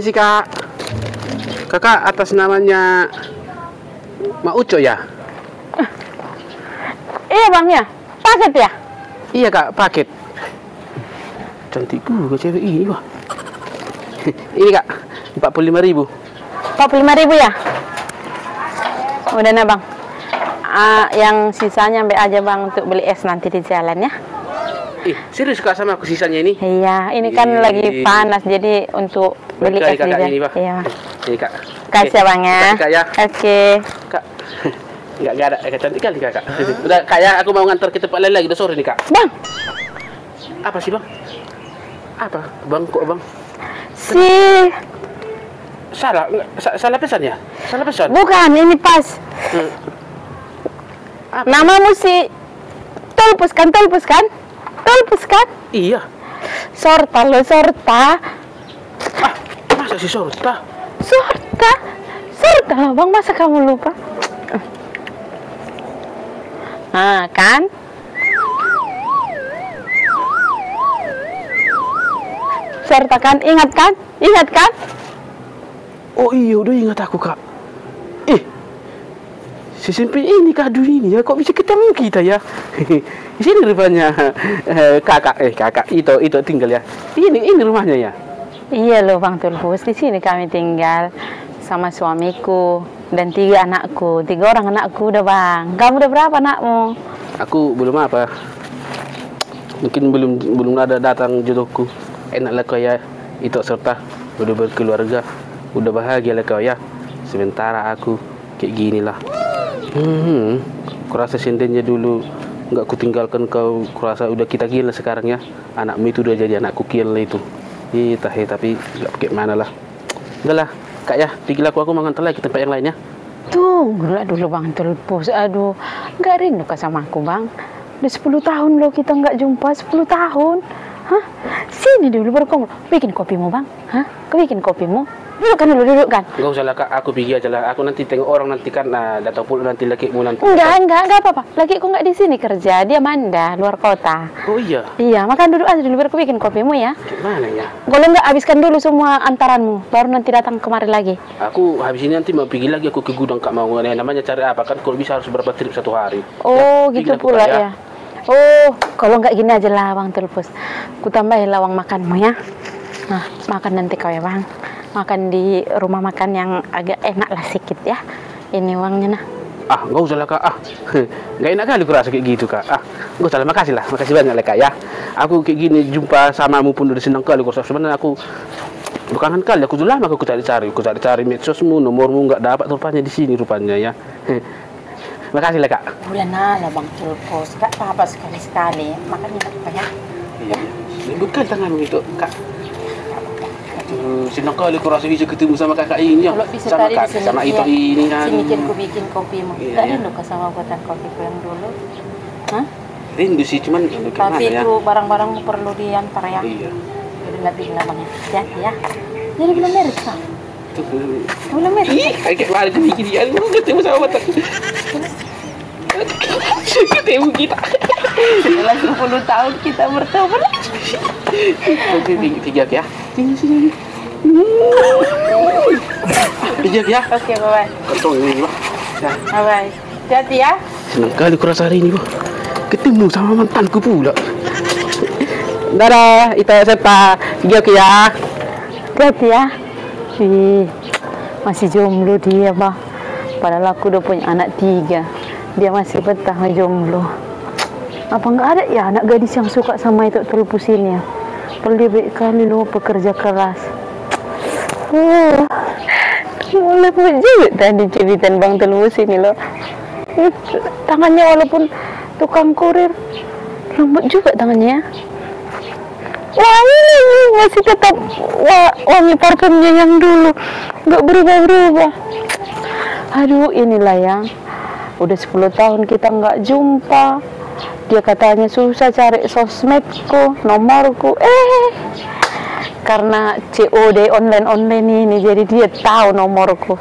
Ini sih Kak. Kakak atas namanya Mak Uco ya? Iya bang ya, paket ya? Iya Kak, paket. Cantik juga cewek ini wah. Ini Kak, 45.000. 45.000 ya? Udah nah bang. Yang sisanya ambil aja bang untuk beli es nanti di jalan ya. Serius Kak sama aku sisanya ini? Iya, ini kan lagi panas jadi untuk beli es di jalan. Ini, Pak. Iya. Ini Kak. Kasih ya bang ya. Kak ya. Oke. Kak. Enggak ada, cantik kali Kak. Udah Kak ya, aku mau ngantar ke tempat lain lagi, udah sore nih Kak. Bang. Apa sih bang? Apa? Bang kok bang? Salah pesan ya? Salah pesan? Bukan, ini pas. Namamu si Tulpus kan? Tulpus kan? Tulpus kan? Iya. Sorta lo, Sorta. Masa si Sorta? Sorta? Sorta lah bang, masa kamu lupa? Nah, kan? Sorta kan? Ingat kan? Ingat kan? Oh iya, udah ingat aku Kak. Si Simpi ini kado ini ya, kok bisa ketemu kita ya? Di sini rupanya kakak itu tinggal ya. Ini rumahnya ya. Iya loh Bang Tulpus, di sini kami tinggal sama suamiku dan 3 anakku. 3 orang anakku udah bang. Kamu udah berapa anakmu? Aku belum apa. Mungkin belum ada datang jodohku. Enak lah kau ya. Itu serta udah berkeluarga, udah bahagia lah kau ya. Sementara aku kayak gini lah. Kurasa sindennya dulu nggak kutinggalkan kau, kurasa udah kita gila sekarang ya. Anakmu itu udah jadi anakku gila itu. Tapi nggak pakai mana lah. Enggak lah Kak ya, digila aku mau ngantar lagi ke tempat yang lainnya. Tunggulah dulu Bang Tulpus. Aduh, nggak rindu kah sama aku Bang? Udah 10 tahun loh kita nggak jumpa, 10 tahun. Hah? Sini dulu berkumpul. Bikin kopimu Bang. Hah? Kau bikin kopimu? Duduk kan. Enggak usah lah Kak, aku pergi aja lah. Aku nanti tengok orang nanti kan, datang pula nanti lakimu nanti. Enggak apa-apa. Lakiku enggak di sini kerja, dia manda luar kota. Oh iya. Iya, makan duduk aja dulu biar aku bikin kopimu ya. Gimana ya? Kalau enggak habiskan dulu semua antaranmu, baru nanti datang kemari lagi. Aku habis ini nanti mau pergi lagi aku ke gudang Kak, mau namanya cari apa kan, kalau bisa harus berapa trip 1 hari. Oh, ya, gitu pula ya. Oh, kalau enggak gini aja lah Bang Tulpus. Ku tambahin lawang makanmu ya. Nah, makan nanti kau ya Bang. Makan di rumah makan yang agak enak lah sedikit ya. Ini uangnya nah. Enggak usah lah Kak. Enggak enak kali kurasa kayak gitu Kak. Enggak usah lah, makasih lah. Makasih banyak lah Kak ya. Aku kayak gini jumpa samamu pun udah senang kali. Kurasa sebenarnya aku kangen kali. Aku sudah lama aku cari medsosmu, nomormu enggak dapat rupanya di sini rupanya ya. Makasih lah Kak. Bulan lah Bang Tulpus. Enggak apa-apa sekali-sekali. Makanya apa ya? Iya. Bukan tanganmu itu Kak. Senang kali aku rasa bisa ketemu sama kakak ini ya. Sama itu ini kan. Sini ku bikin kopimu. Tidak rindu kah sama buatan kopiku yang dulu? Hah? Rindu sih, cuman tapi itu barang-barangmu perlu diantar ya. Iya. Jadi lebih lama ya. Ya. Jadi belum merit kah? Belum merit. Kayak kemarin tuh bikin dia ketemu sama buatan. Ketemu kita. Setelah 10 tahun kita bertemu lagi. Tiga ya. Sini. Tiga ya. Oke, bye-bye. Kantong ini, Pak. Bye-bye. Hati ya. Senang kali kurasa hari ini, Pak. Ketemu sama mantanku pula. Dadah, itu serta. Tiga ya. Hati ya. Masih jomblo dia, Pak. Padahal aku udah punya anak 3. Dia masih betah ngejomblo. Apa nggak ada ya anak gadis yang suka sama itu Tulpus ini ya? Padahal dia baik kali loh, pekerja keras. Mulai juga tadi ceritain Bang Tulpus ini loh. Tangannya walaupun tukang kurir, lembut juga tangannya. Wangi masih tetap wangi parfumnya yang dulu, nggak berubah-berubah. Aduh, inilah yang udah 10 tahun kita nggak jumpa. Dia katanya susah cari sosmedku, nomorku. Karena COD online ini jadi dia tahu nomorku.